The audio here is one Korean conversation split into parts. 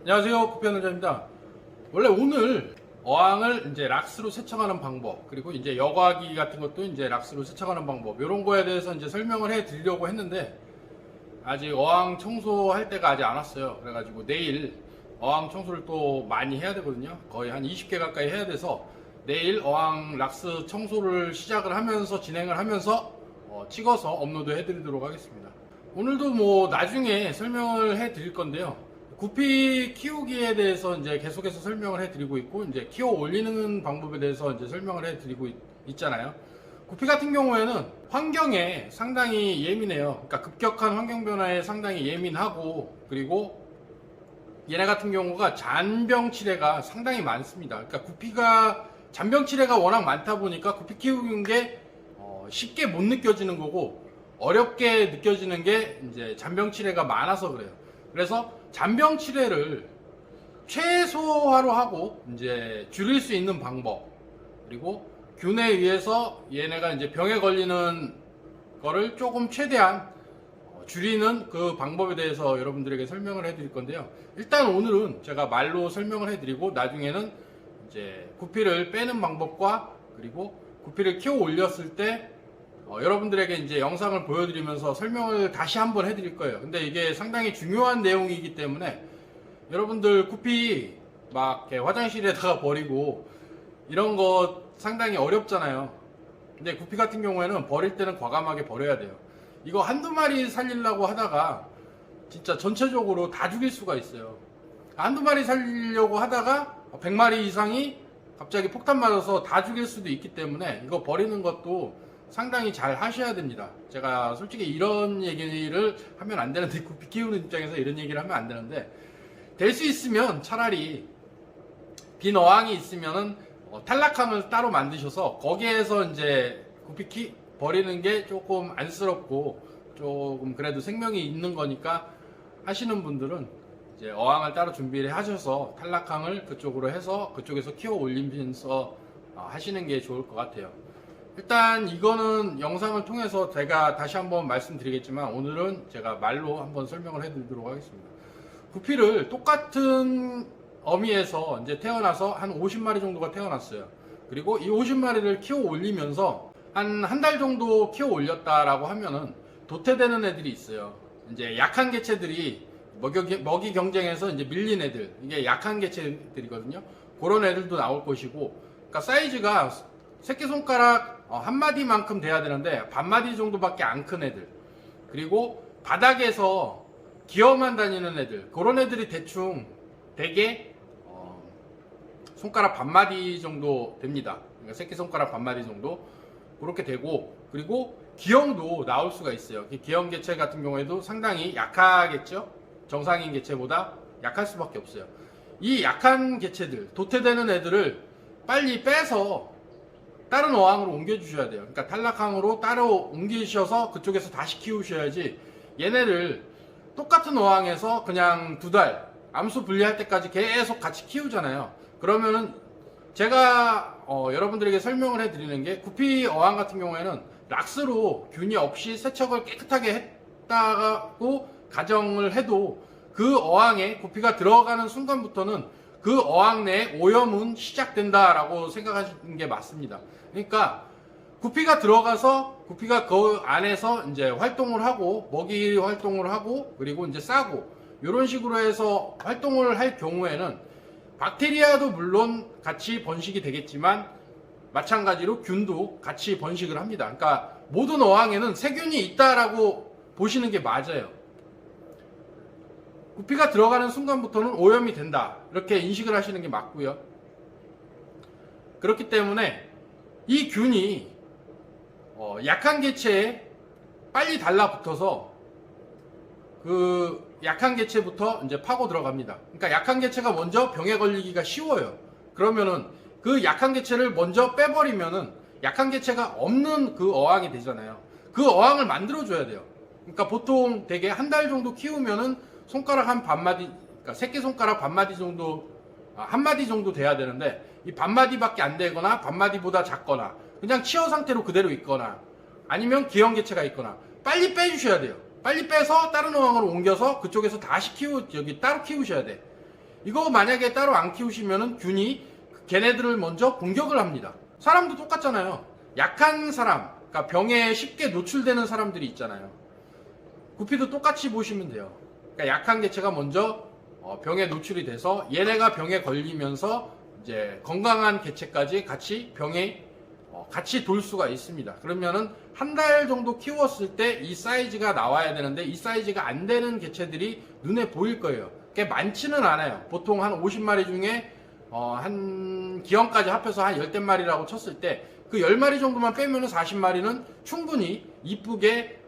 안녕하세요, 구피하는자입니다. 원래 오늘 어항을 이제 락스로 세척하는 방법, 그리고 이제 여과기 같은 것도 이제 락스로 세척하는 방법, 이런 거에 대해서 이제 설명을 해 드리려고 했는데 아직 어항 청소할 때가 아직 안 왔어요. 그래가지고 내일 어항 청소를 또 많이 해야 되거든요. 거의 한 20개 가까이 해야 돼서 내일 어항 락스 청소를 시작을 하면서 진행을 하면서 찍어서 업로드 해 드리도록 하겠습니다. 오늘도 뭐 나중에 설명을 해 드릴 건데요. 구피 키우기에 대해서 이제 계속해서 설명을 해드리고 있고, 이제 키워 올리는 방법에 대해서 이제 설명을 해드리고 있잖아요. 구피 같은 경우에는 환경에 상당히 예민해요. 그러니까 급격한 환경 변화에 상당히 예민하고, 그리고 얘네 같은 경우가 잔병 치레가 상당히 많습니다. 그러니까 구피가 잔병 치레가 워낙 많다 보니까 구피 키우는 게 쉽게 못 느껴지는 거고, 어렵게 느껴지는 게 이제 잔병 치레가 많아서 그래요. 그래서 잔병 치레를 최소화로 하고 이제 줄일 수 있는 방법, 그리고 균에 의해서 얘네가 이제 병에 걸리는 거를 조금 최대한 줄이는 그 방법에 대해서 여러분들에게 설명을 해드릴 건데요. 일단 오늘은 제가 말로 설명을 해드리고, 나중에는 이제 구피를 빼는 방법과, 그리고 구피를 키워 올렸을 때 여러분들에게 이제 영상을 보여드리면서 설명을 다시 한번 해드릴 거예요. 근데 이게 상당히 중요한 내용이기 때문에 여러분들 구피 막 이렇게 화장실에다가 버리고 이런 거 상당히 어렵잖아요. 근데 구피 같은 경우에는 버릴 때는 과감하게 버려야 돼요. 이거 한두 마리 살리려고 하다가 진짜 전체적으로 다 죽일 수가 있어요. 한두 마리 살리려고 하다가 100마리 이상이 갑자기 폭탄 맞아서 다 죽일 수도 있기 때문에 이거 버리는 것도 상당히 잘 하셔야 됩니다. 제가 솔직히 이런 얘기를 하면 안 되는데, 구피 키우는 입장에서 이런 얘기를 하면 안 되는데, 될 수 있으면 차라리 빈 어항이 있으면은 탈락함을 따로 만드셔서 거기에서 이제 구피 버리는 게 조금 안쓰럽고 조금 그래도 생명이 있는 거니까 하시는 분들은 이제 어항을 따로 준비를 하셔서 탈락함을 그쪽으로 해서 그쪽에서 키워 올리면서 하시는 게 좋을 것 같아요. 일단 이거는 영상을 통해서 제가 다시 한번 말씀드리겠지만, 오늘은 제가 말로 한번 설명을 해드리도록 하겠습니다. 구피를 똑같은 어미에서 이제 태어나서 한 50마리 정도가 태어났어요. 그리고 이 50마리를 키워 올리면서 한 달 정도 키워 올렸다라고 하면은 도태되는 애들이 있어요. 이제 약한 개체들이 먹이 경쟁에서 이제 밀린 애들, 이게 약한 개체들이거든요. 그런 애들도 나올 것이고, 그러니까 사이즈가 새끼손가락 한 마디만큼 돼야 되는데 반마디 정도밖에 안 큰 애들, 그리고 바닥에서 기어만 다니는 애들, 그런 애들이 대개 손가락 반마디 정도 됩니다. 그러니까 새끼손가락 반마디 정도 그렇게 되고, 그리고 기형도 나올 수가 있어요. 기형 개체 같은 경우에도 상당히 약하겠죠. 정상인 개체보다 약할 수밖에 없어요. 이 약한 개체들, 도태되는 애들을 빨리 빼서 다른 어항으로 옮겨주셔야 돼요. 그러니까 탈락항으로 따로 옮기셔서 그쪽에서 다시 키우셔야지, 얘네를 똑같은 어항에서 그냥 2달 암수 분리할 때까지 계속 같이 키우잖아요. 그러면은 제가 여러분들에게 설명을 해드리는 게, 구피 어항 같은 경우에는 락스로 균이 없이 세척을 깨끗하게 했다고 가정을 해도 그 어항에 구피가 들어가는 순간부터는 그 어항 내에 오염은 시작된다라고 생각하시는 게 맞습니다. 그러니까 구피가 들어가서 구피가 그 안에서 이제 활동을 하고, 먹이 활동을 하고, 그리고 이제 싸고, 이런 식으로 해서 활동을 할 경우에는 박테리아도 물론 같이 번식이 되겠지만 마찬가지로 균도 같이 번식을 합니다. 그러니까 모든 어항에는 세균이 있다라고 보시는 게 맞아요. 구피가 들어가는 순간부터는 오염이 된다, 이렇게 인식을 하시는 게 맞고요. 그렇기 때문에 이 균이 약한 개체에 빨리 달라붙어서 그 약한 개체부터 이제 파고 들어갑니다. 그러니까 약한 개체가 먼저 병에 걸리기가 쉬워요. 그러면은 그 약한 개체를 먼저 빼버리면은 약한 개체가 없는 그 어항이 되잖아요. 그 어항을 만들어줘야 돼요. 그러니까 보통 되게 한 달 정도 키우면은 손가락 한 반마디, 그러니까 새끼손가락 반마디 정도, 한 마디 정도 돼야 되는데, 이 반마디밖에 안 되거나 반마디보다 작거나 그냥 치어 상태로 그대로 있거나 아니면 기형 개체가 있거나 빨리 빼주셔야 돼요. 빨리 빼서 다른 어항으로 옮겨서 그쪽에서 다시 따로 키우셔야 돼. 이거 만약에 따로 안 키우시면은 균이 걔네들을 먼저 공격을 합니다. 사람도 똑같잖아요. 약한 사람, 그러니까 병에 쉽게 노출되는 사람들이 있잖아요. 구피도 똑같이 보시면 돼요. 그러니까 약한 개체가 먼저 병에 노출이 돼서 얘네가 병에 걸리면서 이제 건강한 개체까지 같이 병에 같이 돌 수가 있습니다. 그러면은 한 달 정도 키웠을 때 이 사이즈가 나와야 되는데 이 사이즈가 안 되는 개체들이 눈에 보일 거예요. 그게 많지는 않아요. 보통 한 50마리 중에 한 기형까지 합해서 한 10대 마리라고 쳤을 때 그 10마리 정도만 빼면은 40마리는 충분히 이쁘게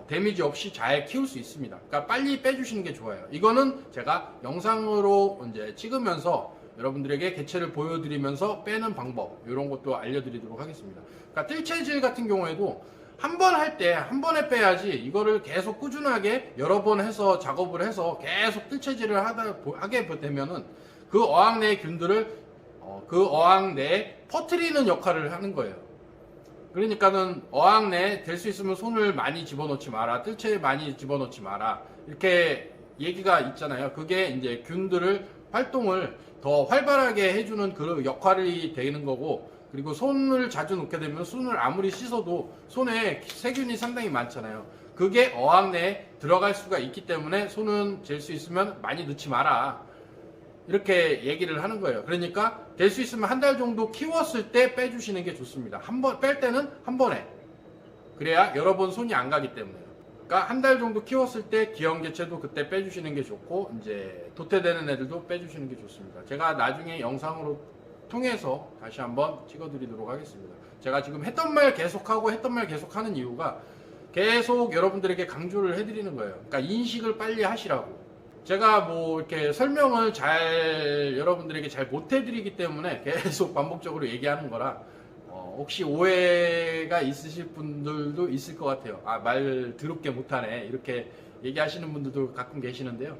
데미지 없이 잘 키울 수 있습니다. 그러니까 빨리 빼주시는 게 좋아요. 이거는 제가 영상으로 이제 찍으면서 여러분들에게 개체를 보여드리면서 빼는 방법, 이런 것도 알려드리도록 하겠습니다. 그러니까 뜰채질 같은 경우에도 한 번 할 때 한 번에 빼야지, 이거를 계속 꾸준하게 여러 번 해서 작업을 해서 계속 뜰채질을 하게 되면은 그 어항 내의 균들을 그 어항 내에 퍼뜨리는 역할을 하는 거예요. 그러니까는 어항 내에 될 수 있으면 손을 많이 집어넣지 마라, 뜰채 많이 집어넣지 마라, 이렇게 얘기가 있잖아요. 그게 이제 균들을 활동을 더 활발하게 해주는 그 역할이 되는 거고, 그리고 손을 자주 놓게 되면 손을 아무리 씻어도 손에 세균이 상당히 많잖아요. 그게 어항 내에 들어갈 수가 있기 때문에 손은 잴 수 있으면 많이 넣지 마라, 이렇게 얘기를 하는 거예요. 그러니까 될 수 있으면 한 달 정도 키웠을 때 빼주시는 게 좋습니다. 한 번 뺄 때는 한 번에, 그래야 여러 번 손이 안 가기 때문에요. 그러니까 한 달 정도 키웠을 때 기형 개체도 그때 빼주시는 게 좋고, 이제 도태되는 애들도 빼주시는 게 좋습니다. 제가 나중에 영상으로 통해서 다시 한번 찍어드리도록 하겠습니다. 제가 지금 했던 말 계속하고 했던 말 계속하는 이유가 계속 여러분들에게 강조를 해드리는 거예요. 그러니까 인식을 빨리 하시라고. 제가 뭐 이렇게 설명을 여러분들에게 잘 못해드리기 때문에 계속 반복적으로 얘기하는 거라 혹시 오해가 있으실 분들도 있을 것 같아요. 아, 말 더럽게 못하네, 이렇게 얘기하시는 분들도 가끔 계시는데요.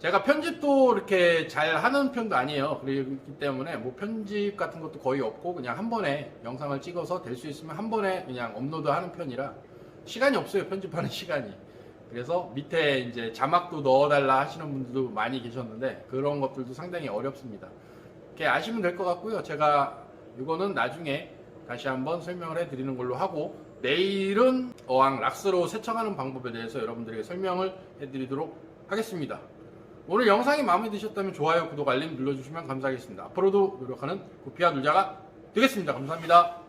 제가 편집도 이렇게 잘 하는 편도 아니에요. 그렇기 때문에 뭐 편집 같은 것도 거의 없고 그냥 한 번에 영상을 찍어서 될 수 있으면 한 번에 그냥 업로드 하는 편이라 시간이 없어요, 편집하는 시간이. 그래서 밑에 이제 자막도 넣어달라 하시는 분들도 많이 계셨는데 그런 것들도 상당히 어렵습니다. 이렇게 아시면 될 것 같고요. 제가 이거는 나중에 다시 한번 설명을 해드리는 걸로 하고, 내일은 어항 락스로 세척하는 방법에 대해서 여러분들에게 설명을 해드리도록 하겠습니다. 오늘 영상이 마음에 드셨다면 좋아요, 구독, 알림 눌러주시면 감사하겠습니다. 앞으로도 노력하는 구피아 놀자가 되겠습니다. 감사합니다.